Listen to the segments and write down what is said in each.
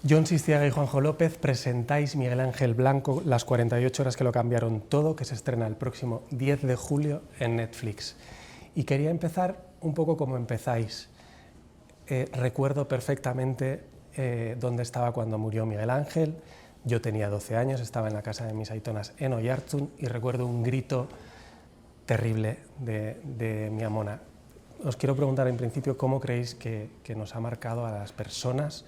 Jon Sistiaga y Juanjo López presentáis Miguel Ángel Blanco, las 48 horas que lo cambiaron todo, que se estrena el próximo 10 de julio en Netflix. Y quería empezar un poco como empezáis. Recuerdo perfectamente dónde estaba cuando murió Miguel Ángel. Yo tenía 12 años, estaba en la casa de mis aitonas en Oiartzun y recuerdo un grito terrible de mi amona. Os quiero preguntar en principio cómo creéis que nos ha marcado a las personas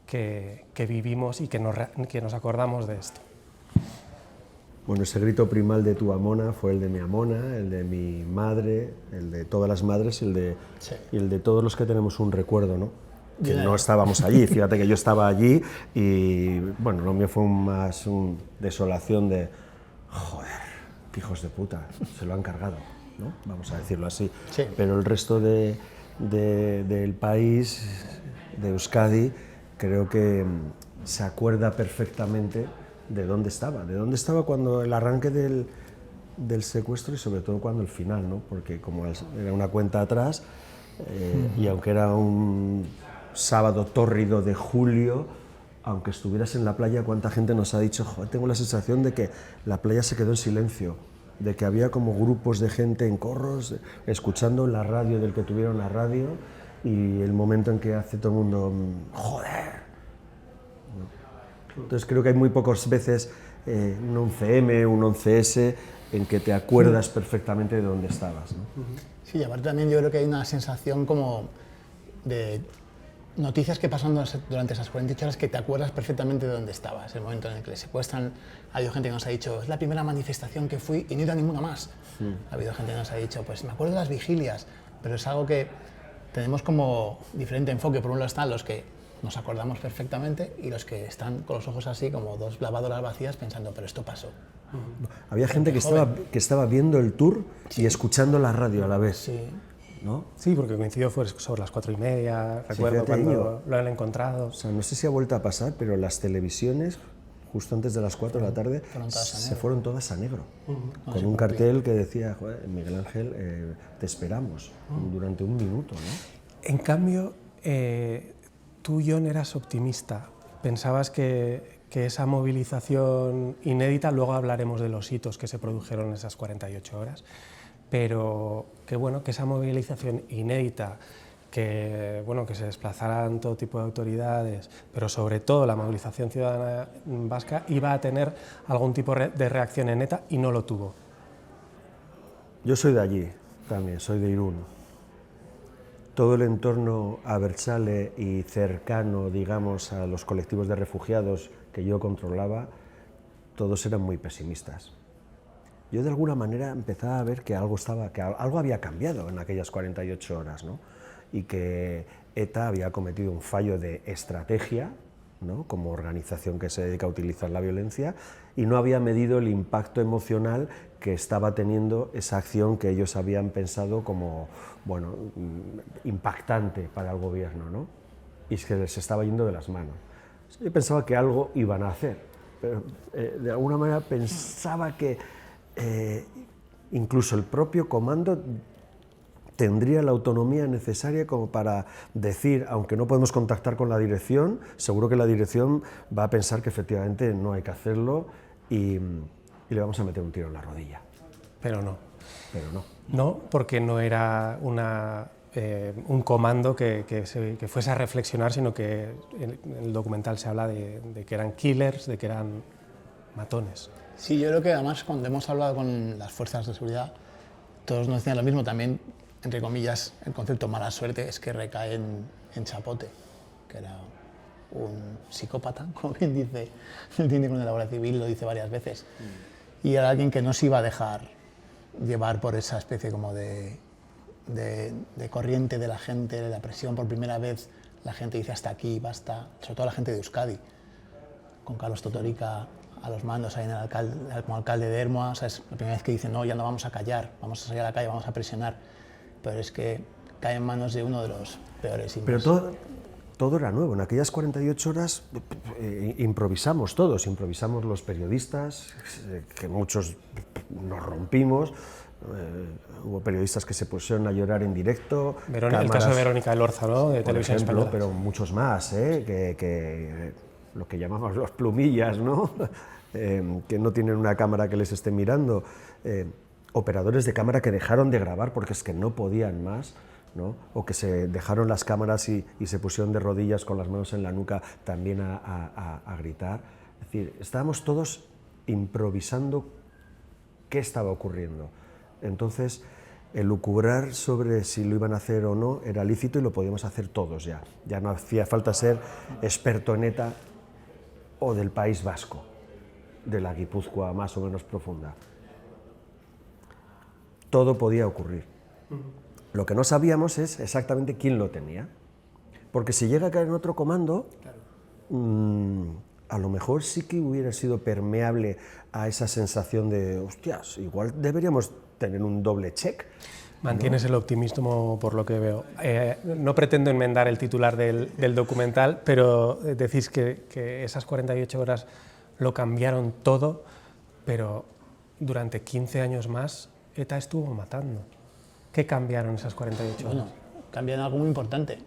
que vivimos y que nos acordamos de esto. Bueno, ese grito primal de tu amona fue el de mi amona, el de mi madre, el de todas las madres y el de todos los que tenemos un recuerdo, ¿no? Que no estábamos allí. Fíjate que yo estaba allí y, bueno, lo mío fue más una desolación de, joder, hijos de puta, se lo han cargado, ¿no? Vamos a decirlo así. Sí. Pero el resto del país, de Euskadi, creo que se acuerda perfectamente de dónde estaba cuando el arranque del secuestro y sobre todo cuando el final, ¿no? Porque como era una cuenta atrás y aunque era un sábado tórrido de julio, aunque estuvieras en la playa, cuánta gente nos ha dicho, joder, tengo la sensación de que la playa se quedó en silencio, de que había como grupos de gente en corros, escuchando la radio del que tuvieron la radio y el momento en que hace todo el mundo, joder. Entonces creo que hay muy pocas veces un 11M, un 11S en que te acuerdas perfectamente de dónde estabas, ¿no? Sí, y aparte también yo creo que hay una sensación como de noticias que pasan durante esas 48 horas que te acuerdas perfectamente de dónde estabas, el momento en el que le secuestran. Ha habido gente que nos ha dicho, es la primera manifestación que fui y no he ido a ninguna más. Ha habido gente que nos ha dicho, pues me acuerdo de las vigilias, pero es algo que tenemos como diferente enfoque. Por un lado están los que nos acordamos perfectamente y los que están con los ojos así como dos lavadoras vacías pensando, pero esto pasó. Había gente que estaba viendo el tour y escuchando la radio a la vez. Sí. ¿No? Sí, porque coincidió fue sobre las 4:30, recuerdo Sí, cuando lo han encontrado. O sea, no sé si ha vuelto a pasar, pero las televisiones, justo antes de las 4 de la tarde, se fueron todas a negro. Con un cartel que decía, joder, Miguel Ángel, te esperamos, durante un minuto, ¿no? En cambio, tú, Jon, eras optimista. Pensabas que esa movilización inédita, luego hablaremos de los hitos que se produjeron en esas 48 horas, pero que esa movilización inédita, que se desplazaran todo tipo de autoridades, pero sobre todo la movilización ciudadana vasca, iba a tener algún tipo de reacción en ETA y no lo tuvo. Yo soy de allí también, soy de Irún. Todo el entorno abertzale y cercano, digamos, a los colectivos de refugiados que yo controlaba, todos eran muy pesimistas. Yo de alguna manera empezaba a ver que algo había cambiado en aquellas 48 horas, ¿no? Y que ETA había cometido un fallo de estrategia, ¿no? Como organización que se dedica a utilizar la violencia, y no había medido el impacto emocional que estaba teniendo esa acción que ellos habían pensado como, bueno, impactante para el gobierno, ¿no? Y es que les estaba yendo de las manos. Yo pensaba que algo iban a hacer, pero de alguna manera pensaba que incluso el propio comando tendría la autonomía necesaria como para decir, aunque no podemos contactar con la dirección, seguro que la dirección va a pensar que efectivamente no hay que hacerlo y le vamos a meter un tiro en la rodilla. Pero no. Pero no. No, porque no era un comando que fuese a reflexionar, sino que en el documental se habla de que eran killers, de que eran matones. Sí, yo creo que además cuando hemos hablado con las fuerzas de seguridad, todos nos decían lo mismo. También, entre comillas, el concepto mala suerte es que recae en Chapote, que era un psicópata, como bien dice el técnico de la Guardia Civil, lo dice varias veces. Y era alguien que no se iba a dejar llevar por esa especie como de corriente de la gente, de la presión. Por primera vez la gente dice hasta aquí, basta, sobre todo la gente de Euskadi, con Carlos Totorica a los mandos ahí como alcalde de Ermua. O sea, es la primera vez que dicen, no, ya no vamos a callar, vamos a salir a la calle, vamos a presionar. Pero es que cae en manos de uno de los peores. Pero todo era nuevo. En aquellas 48 horas improvisamos todos, improvisamos los periodistas, que muchos nos rompimos. Hubo periodistas que se pusieron a llorar en directo. El caso de Verónica Elorza, ¿no? De Televisión Española. Pero muchos más, que lo que llamamos los plumillas, ¿no? Que no tienen una cámara que les esté mirando, operadores de cámara que dejaron de grabar porque es que no podían más, ¿no? O que se dejaron las cámaras y se pusieron de rodillas con las manos en la nuca también a gritar. Es decir, estábamos todos improvisando qué estaba ocurriendo. Entonces, elucubrar sobre si lo iban a hacer o no era lícito y lo podíamos hacer todos ya. Ya no hacía falta ser experto en ETA o del País Vasco, de la Guipúzcoa más o menos profunda. Todo podía ocurrir. Lo que no sabíamos es exactamente quién lo tenía. Porque si llega a caer en otro comando, a lo mejor sí que hubiera sido permeable a esa sensación de, hostias, igual deberíamos tener un doble check. Mantienes el optimismo por lo que veo. No pretendo enmendar el titular del documental, pero decís que esas 48 horas lo cambiaron todo, pero durante 15 años más ETA estuvo matando. ¿Qué cambiaron esas 48 horas? Bueno, cambiaron algo muy importante,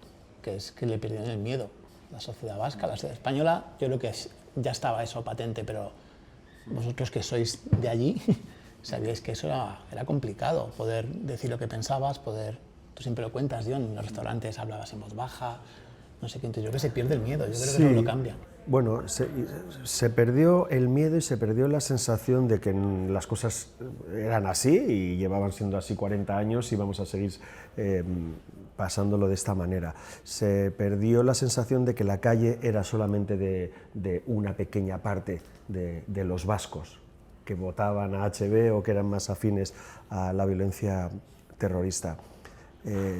que es que le perdieron el miedo. La sociedad vasca, la sociedad española, yo creo que ya estaba eso patente, pero vosotros que sois de allí, sabíais que eso era complicado, poder decir lo que pensabas, tú siempre lo cuentas, John, en los restaurantes hablabas en voz baja, no sé qué, entonces yo creo que se pierde el miedo, yo creo que eso lo cambia. Bueno, se perdió el miedo y se perdió la sensación de que las cosas eran así y llevaban siendo así 40 años y vamos a seguir pasándolo de esta manera. Se perdió la sensación de que la calle era solamente de una pequeña parte de los vascos que votaban a HB o que eran más afines a la violencia terrorista.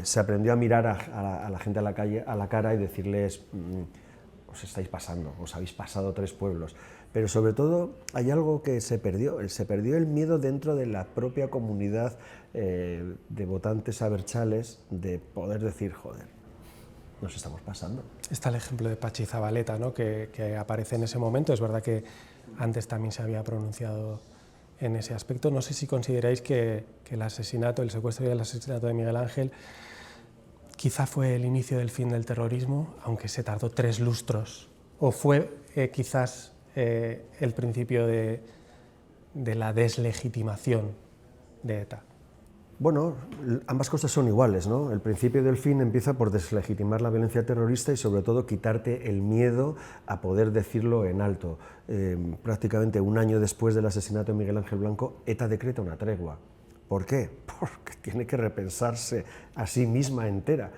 Se aprendió a mirar a la gente a la cara y decirles, os estáis pasando, os habéis pasado 3 pueblos. Pero sobre todo hay algo que se perdió el miedo dentro de la propia comunidad de votantes abertzales de poder decir, joder, nos estamos pasando. Está el ejemplo de Patxi Zabaleta, ¿no? que aparece en ese momento. Es verdad que antes también se había pronunciado en ese aspecto. No sé si consideráis que el asesinato, el secuestro y el asesinato de Miguel Ángel quizá fue el inicio del fin del terrorismo, aunque se tardó 3 lustros, o fue quizás el principio de la deslegitimación de ETA. Bueno, ambas cosas son iguales, ¿no? El principio del fin empieza por deslegitimar la violencia terrorista y sobre todo quitarte el miedo a poder decirlo en alto. Prácticamente un año después del asesinato de Miguel Ángel Blanco, ETA decreta una tregua. ¿Por qué? Porque tiene que repensarse a sí misma entera,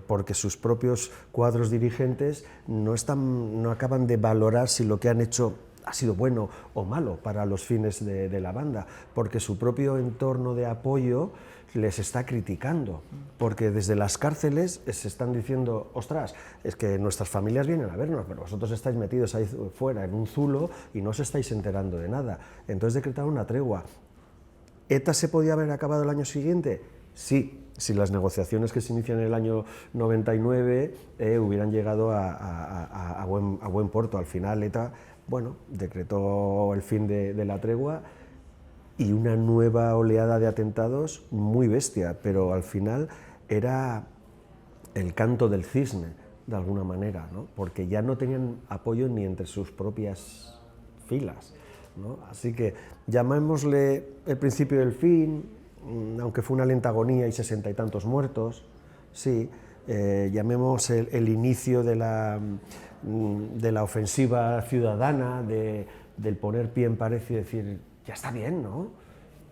porque sus propios cuadros dirigentes no acaban de valorar si lo que han hecho ha sido bueno o malo para los fines de la banda, porque su propio entorno de apoyo les está criticando, porque desde las cárceles se están diciendo, ostras, es que nuestras familias vienen a vernos, pero vosotros estáis metidos ahí fuera en un zulo y no os estáis enterando de nada. Entonces decretaron una tregua. ¿ETA se podía haber acabado el año siguiente? Sí, si las negociaciones que se inician en el año 99 hubieran llegado a buen puerto. Al final ETA, bueno, decretó el fin de la tregua y una nueva oleada de atentados muy bestia, pero al final era el canto del cisne, de alguna manera, ¿no? Porque ya no tenían apoyo ni entre sus propias filas, ¿no? Así que llamémosle el principio del fin, aunque fue una lenta agonía y 60 y tantos muertos, sí, llamemos el inicio de la ofensiva ciudadana, del poner pie en pared y decir, ya está bien, ¿no?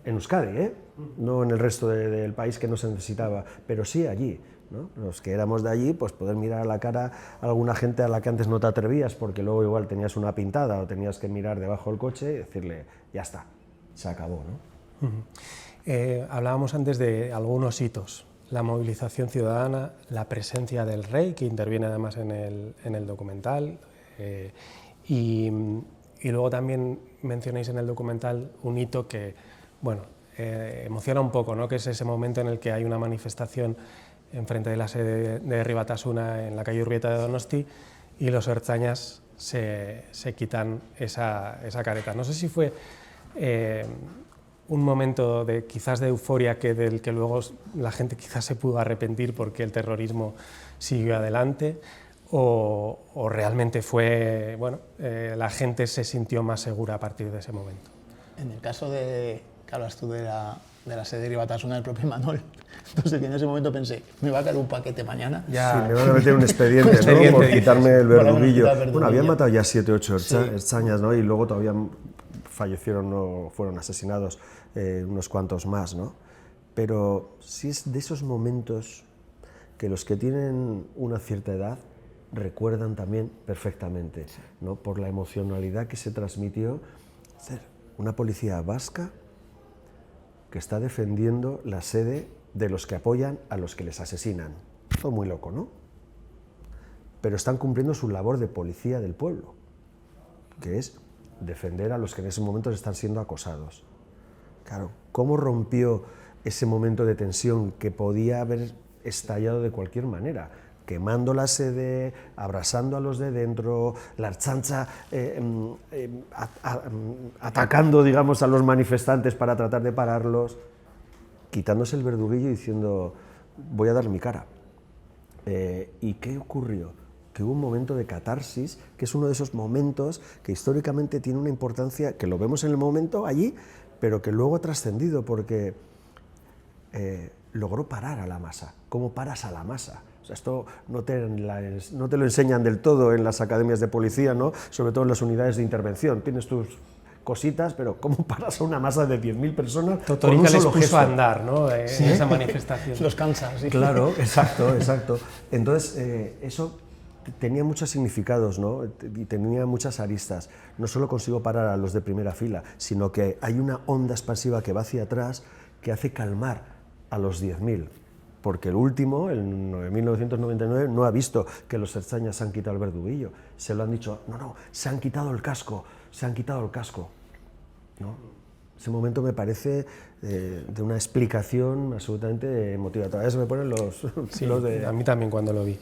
En Euskadi, no en el resto del país que no se necesitaba, pero sí allí, ¿no? Los que éramos de allí, pues poder mirar a la cara a alguna gente a la que antes no te atrevías porque luego igual tenías una pintada o tenías que mirar debajo del coche y decirle, ya está, se acabó, ¿no? Hablábamos antes de algunos hitos, la movilización ciudadana, la presencia del rey, que interviene además en el documental, y luego también mencionáis en el documental un hito que, bueno, emociona un poco, ¿no? Que es ese momento en el que hay una manifestación enfrente de la sede de Herri Batasuna en la calle Urbieta de Donosti y los ertzainas se quitan esa careta. No sé si fue un momento quizás de euforia del que luego la gente quizás se pudo arrepentir porque el terrorismo siguió adelante, o realmente fue, bueno, la gente se sintió más segura a partir de ese momento. En el caso de que hablas tú de la sede de Batasuna del propio Imanol, entonces en ese momento pensé, me va a caer un paquete mañana. Ya. Sí, me van a meter un expediente, ¿no? Por quitarme el verduguillo. Bueno, habían matado ya 7 o 8 ertzainas, ¿no? Y luego todavía fallecieron o fueron asesinados unos cuantos más, ¿no? Pero sí es de esos momentos que los que tienen una cierta edad recuerdan también perfectamente, ¿no? Por la emocionalidad que se transmitió. Una policía vasca que está defendiendo la sede de los que apoyan a los que les asesinan. Todo muy loco, ¿no? Pero están cumpliendo su labor de policía del pueblo, que es defender a los que en ese momento están siendo acosados. Claro, ¿cómo rompió ese momento de tensión que podía haber estallado de cualquier manera? Quemando la sede, abrasando a los de dentro, la Ertzaintza atacando, digamos, a los manifestantes para tratar de pararlos, quitándose el verduguillo y diciendo, voy a dar mi cara. ¿Y qué ocurrió? Que hubo un momento de catarsis, que es uno de esos momentos que históricamente tiene una importancia, que lo vemos en el momento allí, pero que luego ha trascendido, porque logró parar a la masa. ¿Cómo paras a la masa? O sea, esto no te lo enseñan del todo en las academias de policía, ¿no? Sobre todo en las unidades de intervención. Tienes tus cositas, pero ¿cómo paras a una masa de 10.000 personas con un les solo puso gesto? a andar, ¿no? ¿Sí? En esa manifestación. Los cansa, sí. Claro, exacto, exacto. Entonces, eso tenía muchos significados, ¿no? Y tenía muchas aristas. No solo consigo parar a los de primera fila, sino que hay una onda expansiva que va hacia atrás que hace calmar a los 10.000. Porque el último, en 1999, no ha visto que los ertzainas se han quitado el verduguillo. Se lo han dicho, no, se han quitado el casco, se han quitado el casco, ¿no? Ese momento me parece de una explicación absolutamente emotiva. Todavía se me ponen los de... A mí también cuando lo vi.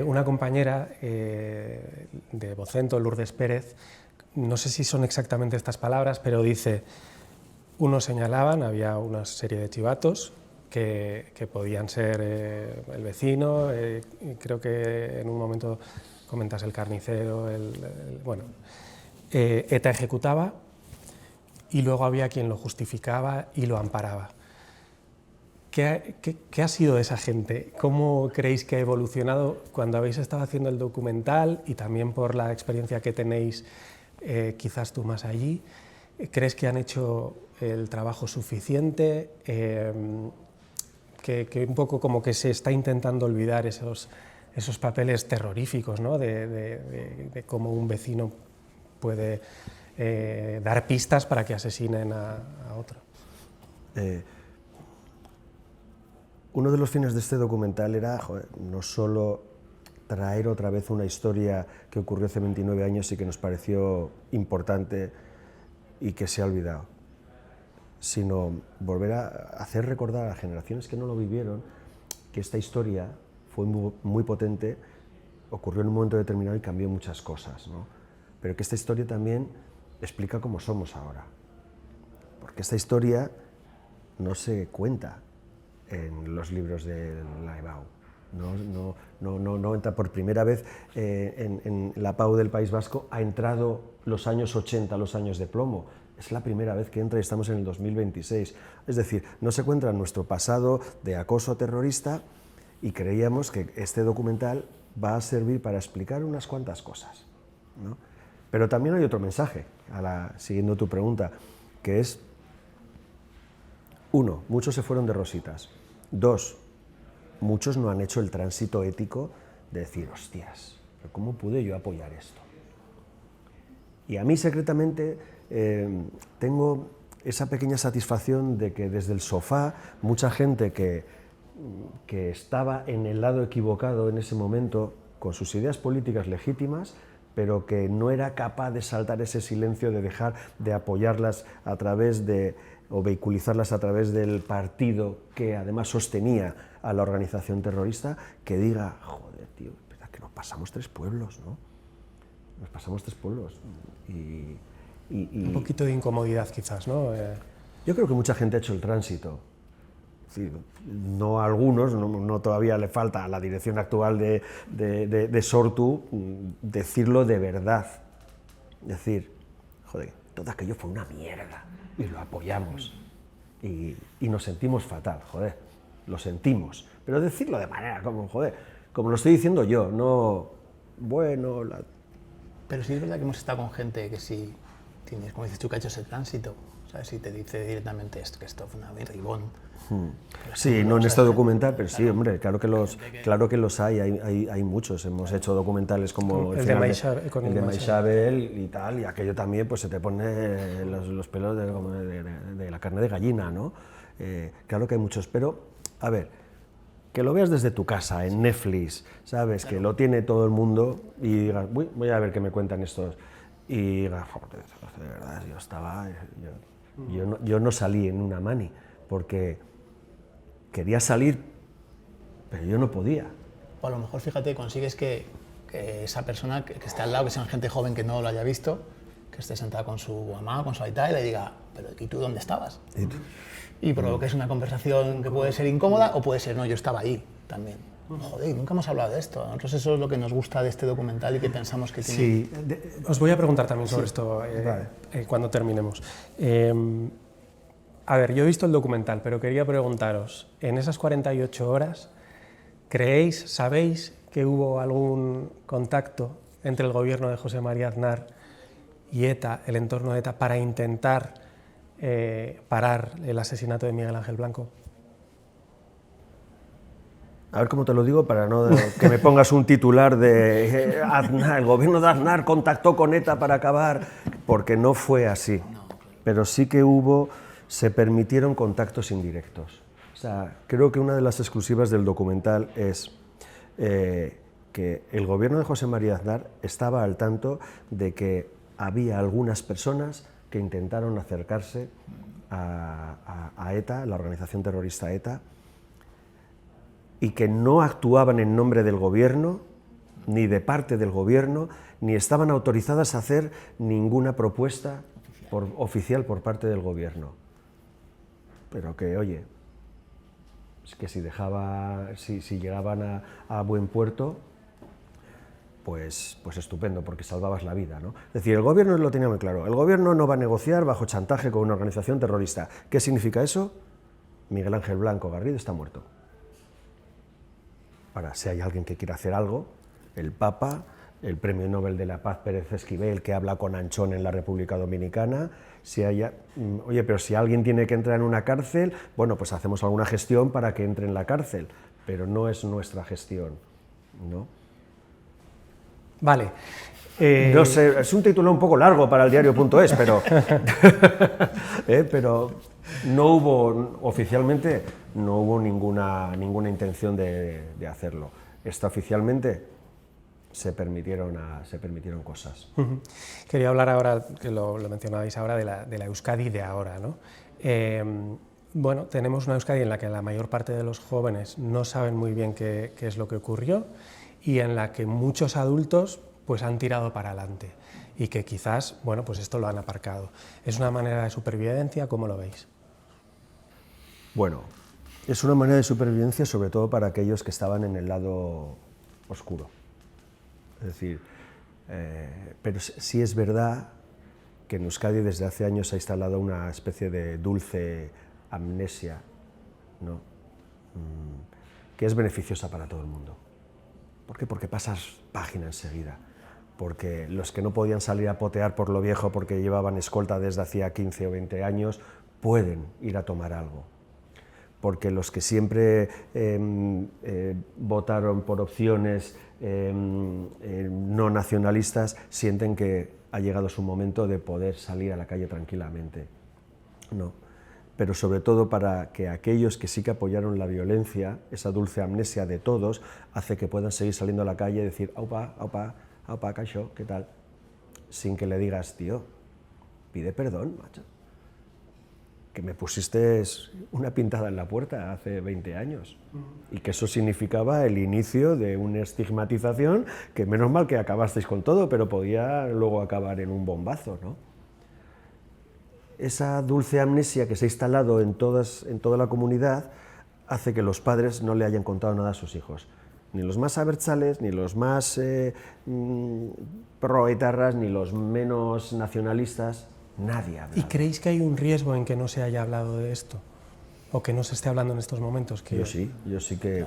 Una compañera de Vocento, Lourdes Pérez, no sé si son exactamente estas palabras, pero dice, unos señalaban, había una serie de chivatos, que podían ser el vecino, creo que en un momento comentas el carnicero, bueno, ETA ejecutaba y luego había quien lo justificaba y lo amparaba. ¿Qué ha sido de esa gente? ¿Cómo creéis que ha evolucionado cuando habéis estado haciendo el documental y también por la experiencia que tenéis, quizás tú más allí? ¿Crees que han hecho el trabajo suficiente? Que un poco como que se está intentando olvidar esos papeles terroríficos, ¿no? de cómo un vecino puede dar pistas para que asesinen a otro. Uno de los fines de este documental era no solo traer otra vez una historia que ocurrió hace 29 años y que nos pareció importante y que se ha olvidado, sino volver a hacer recordar a las generaciones que no lo vivieron que esta historia fue muy potente, ocurrió en un momento determinado y cambió muchas cosas, ¿no? Pero que esta historia también explica cómo somos ahora, porque esta historia no se cuenta en los libros de la EBAU, no entra por primera vez en la PAU del País Vasco, ha entrado los años 80, los años de plomo. Es la primera vez que entra y estamos en el 2026. Es decir, no se encuentra en nuestro pasado de acoso terrorista y creíamos que este documental va a servir para explicar unas cuantas cosas, ¿no? Pero también hay otro mensaje, siguiendo tu pregunta, que es, 1, muchos se fueron de rositas. 2, muchos no han hecho el tránsito ético de decir, hostias, ¿pero cómo pude yo apoyar esto? Y a mí secretamente tengo esa pequeña satisfacción de que desde el sofá mucha gente que estaba en el lado equivocado en ese momento, con sus ideas políticas legítimas, pero que no era capaz de saltar ese silencio, de dejar de apoyarlas a través de, o vehiculizarlas a través del partido que además sostenía a la organización terrorista, que diga, joder, tío, verdad que nos pasamos 3 pueblos, ¿no? Nos pasamos 3 pueblos. Un poquito de incomodidad quizás, ¿no? Yo creo que mucha gente ha hecho el tránsito. Sí, no a algunos, no todavía le falta a la dirección actual de Sortu decirlo de verdad. Decir, joder, todo aquello fue una mierda y lo apoyamos y nos sentimos fatal, joder, lo sentimos. Pero decirlo de manera como, joder, como lo estoy diciendo yo, no, bueno... Pero sí es verdad que hemos estado con gente que sí tienes, como dices tú, que ha hecho ese tránsito, ¿sabes? Si te dice directamente esto, que esto fue una ribón. Sí, no en este documental, pero sí, hombre, claro que los hay muchos. Hemos hecho documentales como el de Maixabel y tal, y aquello también pues se te pone los pelos de la carne de gallina, ¿no? Claro que hay muchos, pero, a ver, que lo veas desde tu casa, en Netflix, ¿sabes? Claro. Que lo tiene todo el mundo y digas, voy a ver qué me cuentan estos. Y digas, joder, de verdad, yo no salí en una mani, porque quería salir, pero yo no podía. O a lo mejor, fíjate, consigues que esa persona que esté al lado, que sean gente joven que no lo haya visto, que esté sentada con su mamá, con su aita, y le diga, pero ¿y tú dónde estabas? Y provoques una conversación que puede ser incómoda o puede ser, no, yo estaba ahí también. Joder, nunca hemos hablado de esto. A nosotros eso es lo que nos gusta de este documental y que pensamos que tiene... Sí, os voy a preguntar también sobre esto cuando terminemos. A ver, yo he visto el documental, pero quería preguntaros, en esas 48 horas, sabéis que hubo algún contacto entre el gobierno de José María Aznar y ETA, el entorno de ETA, para intentar parar el asesinato de Miguel Ángel Blanco? A ver cómo te lo digo para no que me pongas un titular de Aznar, el gobierno de Aznar contactó con ETA para acabar, porque no fue así, pero sí que se permitieron contactos indirectos. O sea, creo que una de las exclusivas del documental es que el gobierno de José María Aznar estaba al tanto de que había algunas personas que intentaron acercarse a ETA, la organización terrorista ETA, y que no actuaban en nombre del gobierno, ni de parte del gobierno, ni estaban autorizadas a hacer ninguna propuesta oficial por parte del gobierno. Pero que, oye, es que si llegaban a buen puerto, pues estupendo, porque salvabas la vida, ¿no? Es decir, el gobierno lo tenía muy claro. El gobierno no va a negociar bajo chantaje con una organización terrorista. ¿Qué significa eso? Miguel Ángel Blanco Garrido está muerto. Ahora, si hay alguien que quiera hacer algo, el Papa, el Premio Nobel de la Paz Pérez Esquivel, que habla con Anchón en la República Dominicana, oye, pero si alguien tiene que entrar en una cárcel, bueno, pues hacemos alguna gestión para que entre en la cárcel, pero no es nuestra gestión, ¿no? Vale. No sé, es un título un poco largo para el diario.es, pero, pero no hubo, oficialmente, no hubo ninguna intención de hacerlo. Extraoficialmente se permitieron cosas. Quería hablar ahora, que lo mencionabais ahora, de la Euskadi de ahora, ¿no? Bueno, tenemos una Euskadi en la que la mayor parte de los jóvenes no saben muy bien qué es lo que ocurrió y en la que muchos adultos pues han tirado para adelante y que quizás, bueno, pues esto lo han aparcado. ¿Es una manera de supervivencia? ¿Cómo lo veis? Bueno, es una manera de supervivencia sobre todo para aquellos que estaban en el lado oscuro. Es decir, pero sí es verdad que en Euskadi desde hace años se ha instalado una especie de dulce amnesia, ¿no? Que es beneficiosa para todo el mundo. ¿Por qué? Porque pasas página enseguida. Porque los que no podían salir a potear por lo viejo porque llevaban escolta desde hacía 15 o 20 años, pueden ir a tomar algo. Porque los que siempre votaron por opciones no nacionalistas sienten que ha llegado su momento de poder salir a la calle tranquilamente. No. Pero sobre todo para que aquellos que sí que apoyaron la violencia, esa dulce amnesia de todos, hace que puedan seguir saliendo a la calle y decir aupa, aupa, aupa, caixo, ¿qué tal? Sin que le digas, tío, pide perdón, macho. Que me pusiste una pintada en la puerta hace 20 años y que eso significaba el inicio de una estigmatización que menos mal que acabasteis con todo, pero podía luego acabar en un bombazo, ¿no? Esa dulce amnesia que se ha instalado en toda la comunidad hace que los padres no le hayan contado nada a sus hijos. Ni los más abertzales, ni los más proetarras, ni los menos nacionalistas, nadie habla. ¿Y creéis que hay un riesgo en que no se haya hablado de esto? ¿O que no se esté hablando en estos momentos? Yo sí que,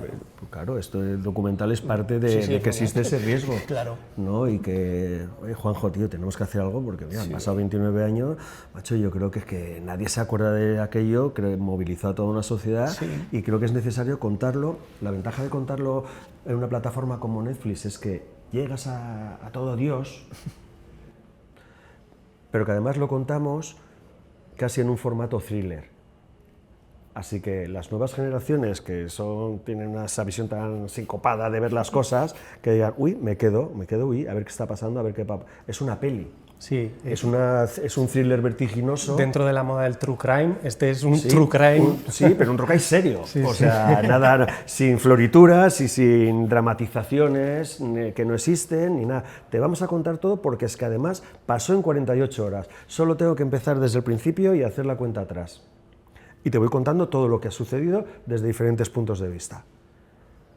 claro, esto del documental es parte de que existe ese riesgo. Claro. ¿No? Y que, oye, Juanjo, tío, tenemos que hacer algo porque, mira, han pasado 29 años, macho, yo creo que es que nadie se acuerda de aquello, que movilizó a toda una sociedad y creo que es necesario contarlo. La ventaja de contarlo en una plataforma como Netflix es que llegas a todo Dios, pero que además lo contamos casi en un formato thriller. Así que las nuevas generaciones que tienen esa visión tan sincopada de ver las cosas, que digan, uy, me quedo, uy, a ver qué está pasando, a ver qué pasa. Es una peli. Sí. Es un thriller vertiginoso. Dentro de la moda del true crime, este es un true crime. Sí, pero un true crime serio. O sea, nada, sin florituras y sin dramatizaciones que no existen ni nada. Te vamos a contar todo porque es que además pasó en 48 horas. Solo tengo que empezar desde el principio y hacer la cuenta atrás. Y te voy contando todo lo que ha sucedido desde diferentes puntos de vista.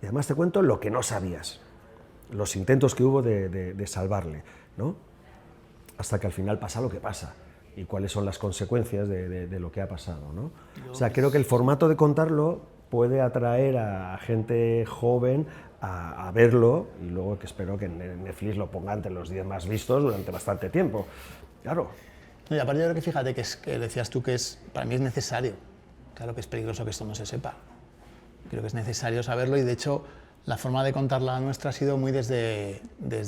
Y además te cuento lo que no sabías, los intentos que hubo de salvarle, ¿no? Hasta que al final pasa lo que pasa y cuáles son las consecuencias de lo que ha pasado, ¿no? O sea, creo que el formato de contarlo puede atraer a gente joven a verlo y luego que espero que Netflix lo ponga entre los 10 más vistos durante bastante tiempo. Claro. Y aparte yo creo que fíjate que decías tú que para mí es necesario. Claro que es peligroso que esto no se sepa. Creo que es necesario saberlo y de hecho la forma de contar la nuestra ha sido muy desde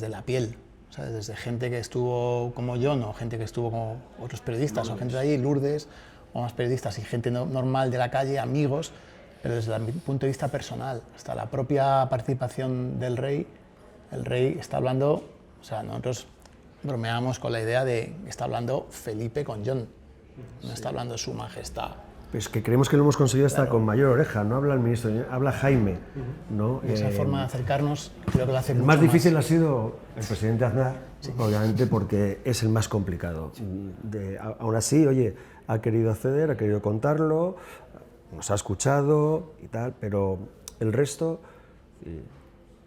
la piel. ¿Sabes? Desde gente que estuvo como yo, no gente que estuvo como otros periodistas o gente de allí, Lourdes, o más periodistas y gente normal de la calle, amigos, pero desde el punto de vista personal, hasta la propia participación del rey. El rey está hablando, o sea, nosotros bromeábamos con la idea de que está hablando Felipe con John, no está hablando su majestad. Pues que creemos que lo hemos conseguido hasta con mayor oreja, no habla el ministro, habla Jaime, ¿no? Y esa forma de acercarnos creo que lo hace mucho más difícil ha sido el presidente Aznar, obviamente porque es el más complicado. Aún así, oye, ha querido acceder, ha querido contarlo, nos ha escuchado y tal, pero el resto,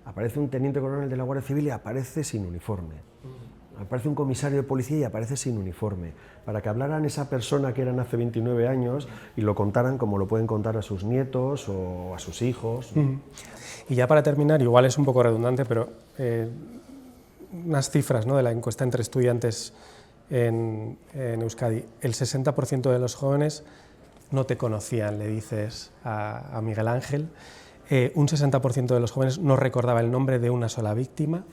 aparece un teniente coronel de la Guardia Civil y aparece sin uniforme. Aparece un comisario de policía y aparece sin uniforme, para que hablaran esa persona que eran hace 29 años y lo contaran como lo pueden contar a sus nietos o a sus hijos. Y ya para terminar, igual es un poco redundante, pero unas cifras, ¿no?, de la encuesta entre estudiantes en Euskadi. El 60% de los jóvenes no te conocían, le dices a Miguel Ángel. Un 60% de los jóvenes no recordaba el nombre de una sola víctima.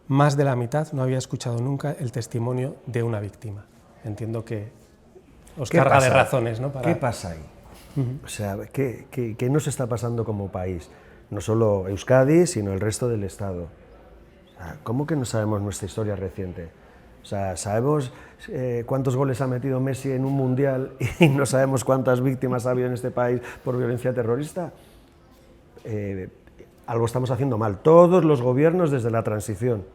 Más de la mitad no había escuchado nunca el testimonio de una víctima. Entiendo que os carga de razones, ¿no? ¿Qué pasa ahí? O sea, ¿qué nos está pasando como país? No solo Euskadi, sino el resto del Estado. O sea, ¿cómo que no sabemos nuestra historia reciente? O sea, ¿sabemos cuántos goles ha metido Messi en un mundial y no sabemos cuántas víctimas ha habido en este país por violencia terrorista? Algo estamos haciendo mal. Todos los gobiernos desde la transición,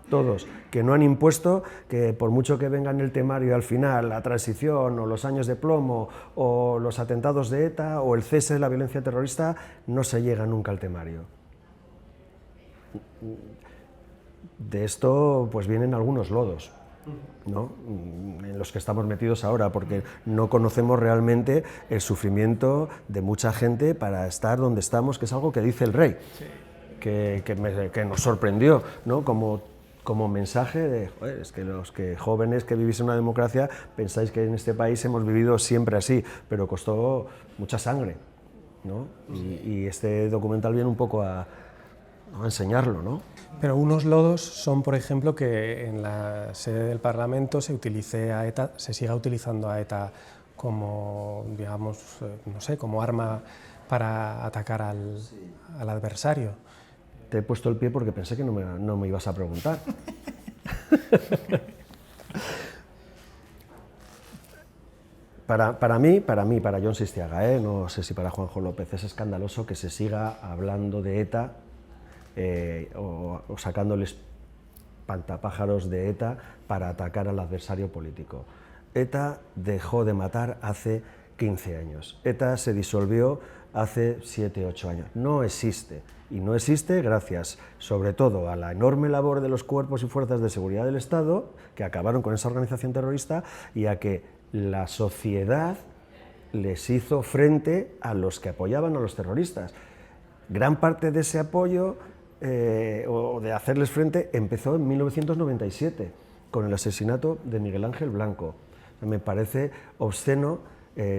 todos, que no han impuesto que por mucho que venga en el temario al final la transición o los años de plomo o los atentados de ETA o el cese de la violencia terrorista, no se llega nunca al temario. De esto pues vienen algunos lodos, ¿no?, en los que estamos metidos ahora, porque no conocemos realmente el sufrimiento de mucha gente para estar donde estamos, que es algo que dice el rey, que nos sorprendió, ¿no?, como mensaje de, joder, es que los jóvenes que vivís en una democracia pensáis que en este país hemos vivido siempre así, pero costó mucha sangre, ¿no? Y este documental viene un poco a enseñarlo, ¿no? Pero unos lodos son, por ejemplo, que en la sede del Parlamento se siga utilizando a ETA como, digamos, no sé, como arma para atacar al adversario. Te he puesto el pie porque pensé que no me ibas a preguntar. Para mí, para Jon Sistiaga, no sé si para Juanjo López, es escandaloso que se siga hablando de ETA o sacándoles pantapájaros de ETA para atacar al adversario político. ETA dejó de matar hace 15 años. ETA se disolvió hace 7, 8 años. No existe. Y no existe gracias, sobre todo, a la enorme labor de los cuerpos y fuerzas de seguridad del Estado, que acabaron con esa organización terrorista, y a que la sociedad les hizo frente a los que apoyaban a los terroristas. Gran parte de ese apoyo, o de hacerles frente, empezó en 1997, con el asesinato de Miguel Ángel Blanco. Me parece obsceno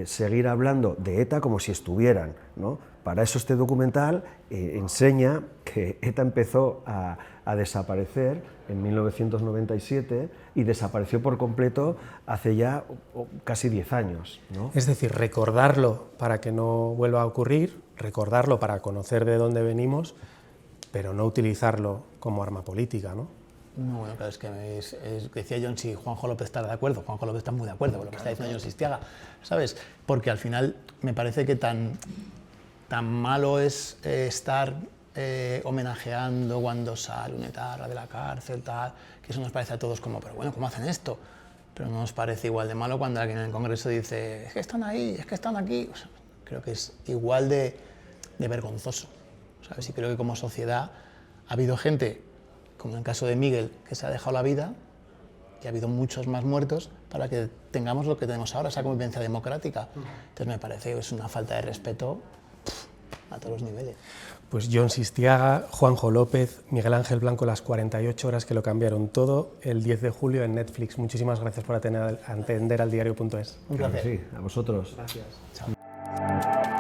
seguir hablando de ETA como si estuvieran, ¿no? Para eso este documental enseña que ETA empezó a desaparecer en 1997 y desapareció por completo hace ya casi 10 años, ¿no? Es decir, recordarlo para que no vuelva a ocurrir, recordarlo para conocer de dónde venimos, pero no utilizarlo como arma política, ¿no? No, bueno, claro, es que decía John si Juanjo López está de acuerdo. Juanjo López está muy de acuerdo con lo que está diciendo John Sistiaga, ¿sabes? Porque al final me parece que tan malo es estar homenajeando cuando sale un etarra de la cárcel, tal, que eso nos parece a todos como, pero bueno, ¿cómo hacen esto? Pero no nos parece igual de malo cuando alguien en el Congreso dice, es que están ahí, es que están aquí. O sea, creo que es igual de vergonzoso, ¿sabes? Y creo que como sociedad ha habido gente, como en el caso de Miguel, que se ha dejado la vida, y ha habido muchos más muertos para que tengamos lo que tenemos ahora, esa convivencia democrática. Entonces me parece que es una falta de respeto a todos los niveles. Pues John Sistiaga, Juanjo López, Miguel Ángel Blanco, las 48 horas que lo cambiaron todo, el 10 de julio en Netflix. Muchísimas gracias por atender al diario.es. Un placer. Claro que sí, a vosotros. Gracias. Chao.